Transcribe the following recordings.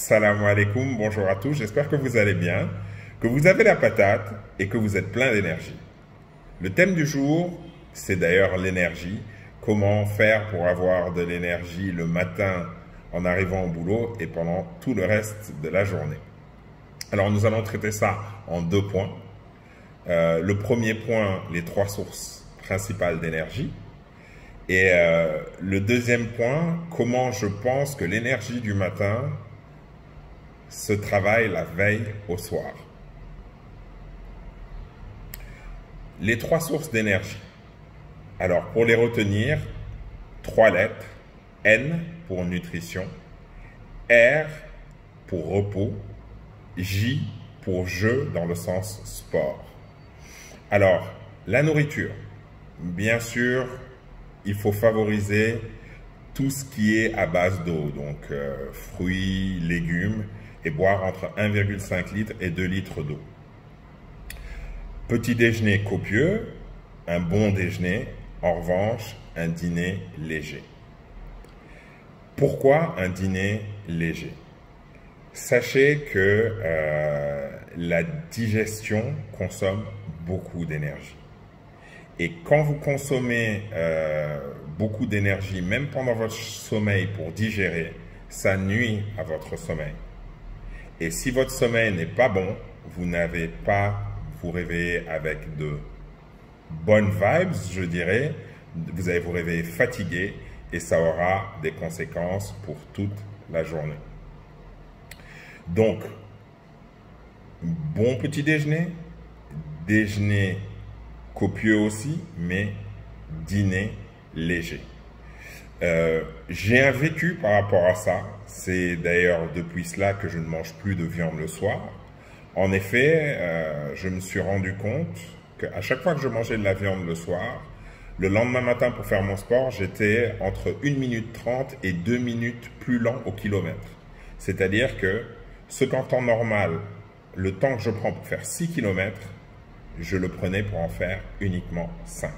Salam alaikum, bonjour à tous, j'espère que vous allez bien, que vous avez la patate et que vous êtes plein d'énergie. Le thème du jour, c'est d'ailleurs l'énergie. Comment faire pour avoir de l'énergie le matin en arrivant au boulot et pendant tout le reste de la journée. Alors nous allons traiter ça en deux points. Le premier point, les trois sources principales d'énergie. Et le deuxième point, comment je pense que l'énergie du matin se travaille la veille au soir. Les trois sources d'énergie. Alors, pour les retenir, trois lettres. N pour nutrition, R pour repos, J pour jeu dans le sens sport. Alors, la nourriture. Bien sûr, il faut favoriser tout ce qui est à base d'eau, donc fruits, légumes, et boire entre 1,5 litre et 2 litres d'eau. Petit déjeuner copieux, un bon déjeuner, en revanche, un dîner léger. Pourquoi un dîner léger? Sachez que la digestion consomme beaucoup d'énergie. Et quand vous consommez beaucoup d'énergie, même pendant votre sommeil pour digérer, ça nuit à votre sommeil. Et si votre sommeil n'est pas bon, vous n'avez pas vous réveiller avec de bonnes vibes, je dirais. Vous allez vous réveiller fatigué et ça aura des conséquences pour toute la journée. Donc, bon petit déjeuner, déjeuner copieux aussi, mais dîner léger. J'ai un vécu par rapport à ça. C'est d'ailleurs depuis cela que je ne mange plus de viande le soir. En effet, je me suis rendu compte qu'à chaque fois que je mangeais de la viande le soir, le lendemain matin pour faire mon sport, j'étais entre 1 minute 30 et 2 minutes plus lent au kilomètre. C'est-à-dire que ce qu'en temps normal, le temps que je prends pour faire 6 km, je le prenais pour en faire uniquement 5.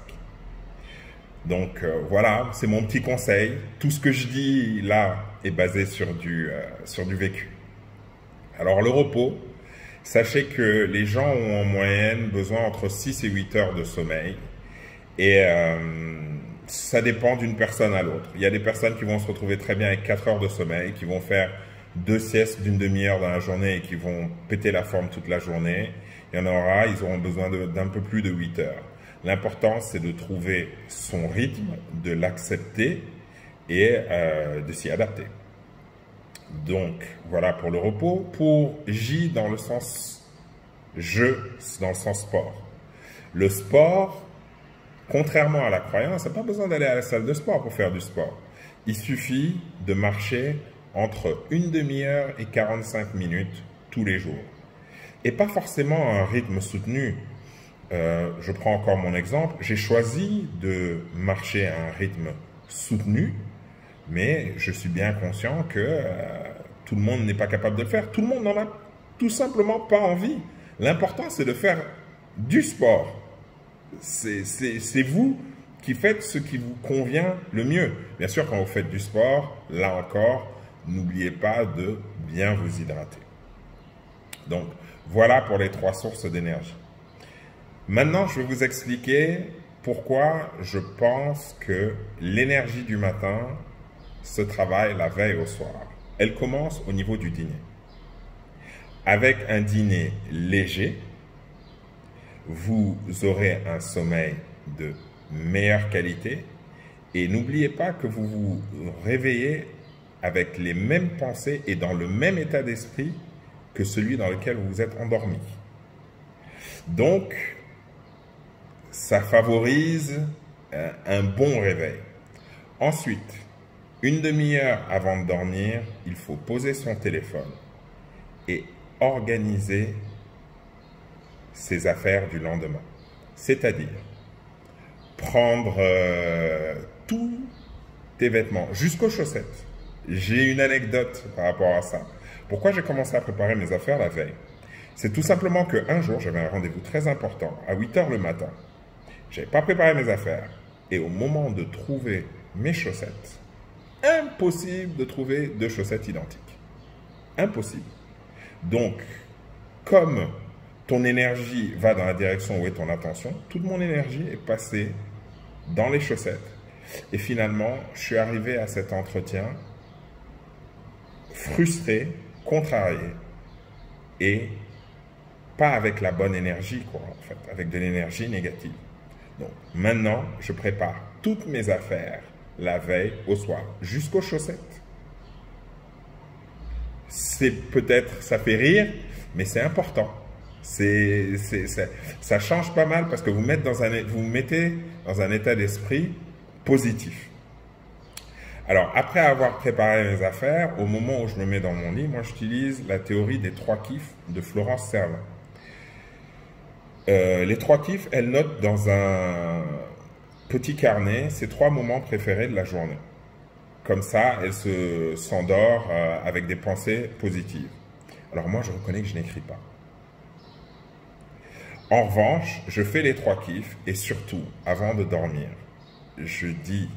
Donc voilà, c'est mon petit conseil. Tout ce que je dis là est basé sur du vécu. Alors le repos, sachez que les gens ont en moyenne besoin entre 6 et 8 heures de sommeil. Et ça dépend d'une personne à l'autre. Il y a des personnes qui vont se retrouver très bien avec 4 heures de sommeil, qui vont faire 2 siestes d'une demi-heure dans la journée et qui vont péter la forme toute la journée. Il y en aura, ils auront besoin d'un peu plus de 8 heures. L'important, c'est de trouver son rythme, de l'accepter et de s'y adapter. Donc, voilà pour le repos. Pour J, dans le sens jeu, dans le sens sport. Le sport, contrairement à la croyance, il n'y a pas besoin d'aller à la salle de sport pour faire du sport. Il suffit de marcher entre une demi-heure et 45 minutes tous les jours. Et pas forcément à un rythme soutenu. Je prends encore mon exemple. J'ai choisi de marcher à un rythme soutenu, mais je suis bien conscient que tout le monde n'est pas capable de le faire. Tout le monde n'en a tout simplement pas envie. L'important, c'est de faire du sport. C'est vous qui faites ce qui vous convient le mieux. Bien sûr, quand vous faites du sport, là encore, n'oubliez pas de bien vous hydrater. Donc, voilà pour les trois sources d'énergie. Maintenant, je vais vous expliquer pourquoi je pense que l'énergie du matin se travaille la veille au soir. Elle commence au niveau du dîner. Avec un dîner léger, vous aurez un sommeil de meilleure qualité et n'oubliez pas que vous vous réveillez avec les mêmes pensées et dans le même état d'esprit que celui dans lequel vous vous êtes endormi. Donc, ça favorise un bon réveil. Ensuite, une demi-heure avant de dormir, il faut poser son téléphone et organiser ses affaires du lendemain. C'est-à-dire, prendre tous tes vêtements, jusqu'aux chaussettes. J'ai une anecdote par rapport à ça. Pourquoi j'ai commencé à préparer mes affaires la veille? C'est tout simplement qu'un jour, j'avais un rendez-vous très important, à 8 heures le matin. Je n'avais pas préparé mes affaires. Et au moment de trouver mes chaussettes, impossible de trouver deux chaussettes identiques. Impossible. Donc, comme ton énergie va dans la direction où est ton attention, toute mon énergie est passée dans les chaussettes. Et finalement, je suis arrivé à cet entretien frustré, contrarié, et pas avec la bonne énergie, quoi, en fait, avec de l'énergie négative. Donc, maintenant, je prépare toutes mes affaires la veille au soir, jusqu'aux chaussettes. C'est peut-être, ça fait rire, mais c'est important. Ça change pas mal parce que vous vous mettez dans un état d'esprit positif. Alors, après avoir préparé mes affaires, au moment où je me mets dans mon lit, moi j'utilise la théorie des 3 kiffs de Florence Serlin. Les 3 kiffs, elle note dans un petit carnet ses 3 moments préférés de la journée. Comme ça, elle s'endort avec des pensées positives. Alors moi, je reconnais que je n'écris pas. En revanche, je fais les 3 kiffs et surtout, avant de dormir, je dis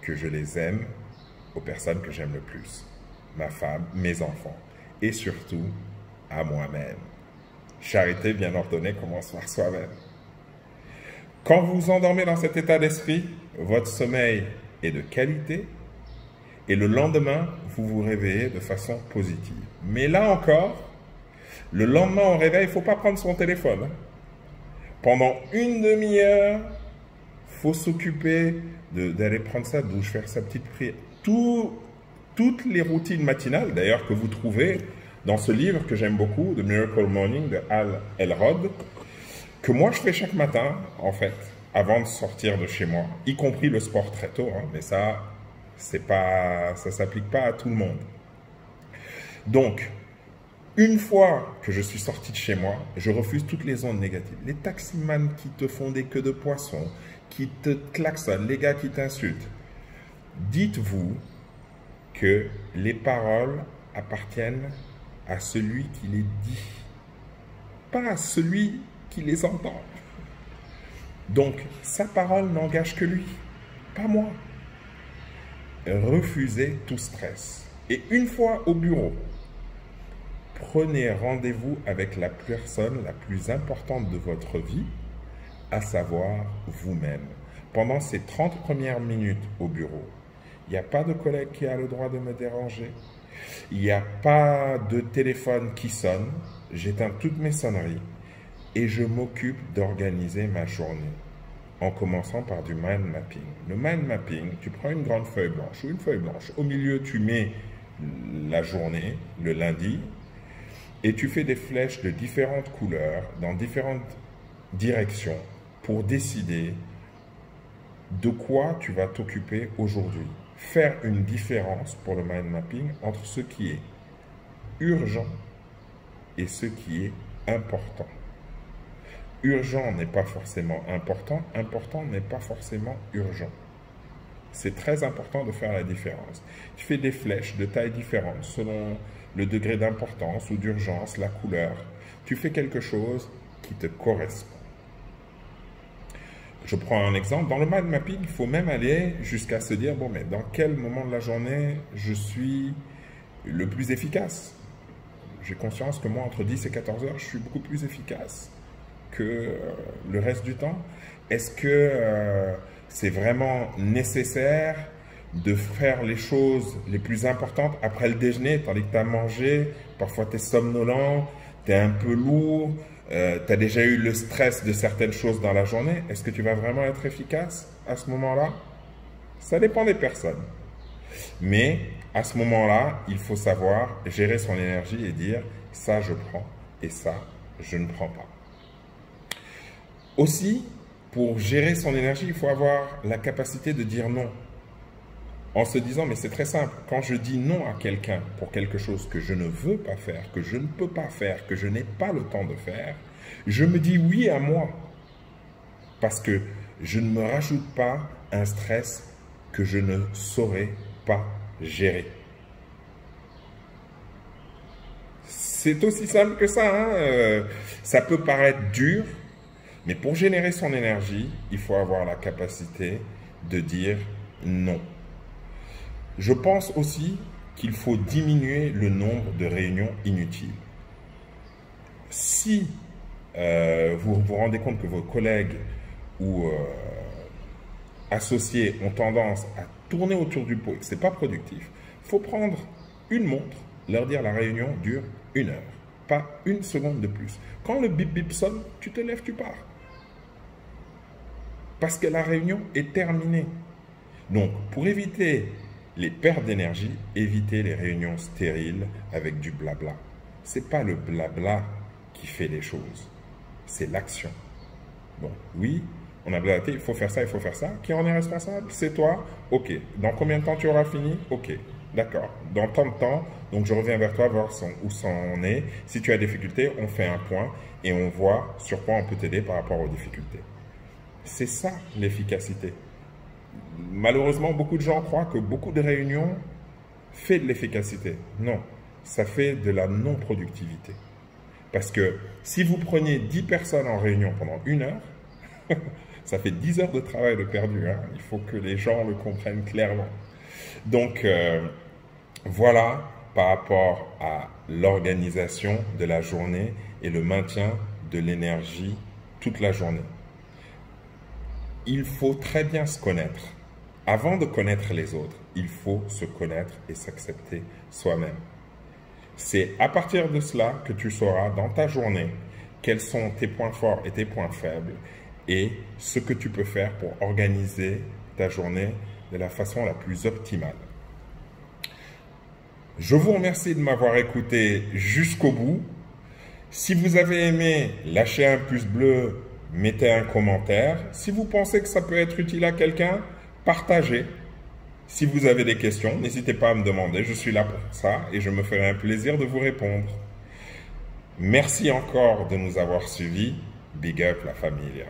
que je les aime aux personnes que j'aime le plus. Ma femme, mes enfants et surtout à moi-même. Charité bien ordonnée commence par soi-même. Quand vous vous endormez dans cet état d'esprit, votre sommeil est de qualité et le lendemain, vous vous réveillez de façon positive. Mais là encore, le lendemain au réveil, il ne faut pas prendre son téléphone. Pendant une demi-heure, il faut s'occuper d'aller prendre sa douche, faire sa petite prière. Toutes les routines matinales, d'ailleurs, que vous trouvez dans ce livre que j'aime beaucoup, The Miracle Morning de Hal Elrod, que moi je fais chaque matin, en fait, avant de sortir de chez moi, y compris le sport très tôt, hein, mais ça s'applique pas à tout le monde. Donc, une fois que je suis sorti de chez moi, je refuse toutes les ondes négatives. Les taximans qui te font des queues de poisson, qui te klaxonnent, les gars qui t'insultent. Dites-vous que les paroles appartiennent à celui qui les dit, pas à celui qui les entend. Donc, sa parole n'engage que lui, pas moi. Refusez tout stress. Et une fois au bureau, prenez rendez-vous avec la personne la plus importante de votre vie, à savoir vous-même. Pendant ces 30 premières minutes au bureau, il n'y a pas de collègue qui a le droit de me déranger. Il n'y a pas de téléphone qui sonne. J'éteins toutes mes sonneries et je m'occupe d'organiser ma journée en commençant par du mind mapping. Le mind mapping, tu prends une grande feuille blanche ou une feuille blanche. Au milieu, tu mets la journée, le lundi, et tu fais des flèches de différentes couleurs dans différentes directions pour décider de quoi tu vas t'occuper aujourd'hui. Faire une différence pour le mind mapping entre ce qui est urgent et ce qui est important. Urgent n'est pas forcément important, important n'est pas forcément urgent. C'est très important de faire la différence. Tu fais des flèches de taille différente selon le degré d'importance ou d'urgence, la couleur. Tu fais quelque chose qui te correspond. Je prends un exemple. Dans le mind mapping, il faut même aller jusqu'à se dire, bon, mais dans quel moment de la journée je suis le plus efficace? J'ai conscience que moi, entre 10 et 14 heures, je suis beaucoup plus efficace que le reste du temps. Est-ce que c'est vraiment nécessaire de faire les choses les plus importantes après le déjeuner, tandis que tu as mangé, parfois tu es somnolent, tu es un peu lourd, tu as déjà eu le stress de certaines choses dans la journée. Est-ce que tu vas vraiment être efficace à ce moment-là? Ça dépend des personnes. Mais à ce moment-là, il faut savoir gérer son énergie et dire « ça je prends et ça je ne prends pas ». Aussi, pour gérer son énergie, il faut avoir la capacité de dire non. En se disant, mais c'est très simple, quand je dis non à quelqu'un pour quelque chose que je ne veux pas faire, que je ne peux pas faire, que je n'ai pas le temps de faire, je me dis oui à moi. Parce que je ne me rajoute pas un stress que je ne saurais pas gérer. C'est aussi simple que ça, hein? Ça peut paraître dur, mais pour générer son énergie, il faut avoir la capacité de dire non. Je pense aussi qu'il faut diminuer le nombre de réunions inutiles. Si vous vous rendez compte que vos collègues ou associés ont tendance à tourner autour du pot et que ce n'est pas productif, il faut prendre une montre, leur dire la réunion dure 1 heure, pas 1 seconde de plus. Quand le bip bip sonne, tu te lèves, tu pars. Parce que la réunion est terminée. Donc, pour éviter les pertes d'énergie, évitez les réunions stériles avec du blabla. Ce n'est pas le blabla qui fait les choses, c'est l'action. Bon, oui, on a blablaté, il faut faire ça, il faut faire ça. Qui en est responsable? C'est toi? Ok. Dans combien de temps tu auras fini? Ok. D'accord. Dans tant de temps, donc je reviens vers toi, voir où ça en est. Si tu as des difficultés, on fait un point et on voit sur quoi on peut t'aider par rapport aux difficultés. C'est ça l'efficacité. Malheureusement, beaucoup de gens croient que beaucoup de réunions fait de l'efficacité. Non, ça fait de la non-productivité. Parce que si vous preniez 10 personnes en réunion pendant 1 heure, ça fait 10 heures de travail de perdu. Hein. Il faut que les gens le comprennent clairement. Donc, voilà par rapport à l'organisation de la journée et le maintien de l'énergie toute la journée. Il faut très bien se connaître. Avant de connaître les autres, il faut se connaître et s'accepter soi-même. C'est à partir de cela que tu sauras dans ta journée quels sont tes points forts et tes points faibles et ce que tu peux faire pour organiser ta journée de la façon la plus optimale. Je vous remercie de m'avoir écouté jusqu'au bout. Si vous avez aimé, lâchez un pouce bleu, mettez un commentaire. Si vous pensez que ça peut être utile à quelqu'un, partagez. Si vous avez des questions, n'hésitez pas à me demander. Je suis là pour ça et je me ferai un plaisir de vous répondre. Merci encore de nous avoir suivis. Big up la famille.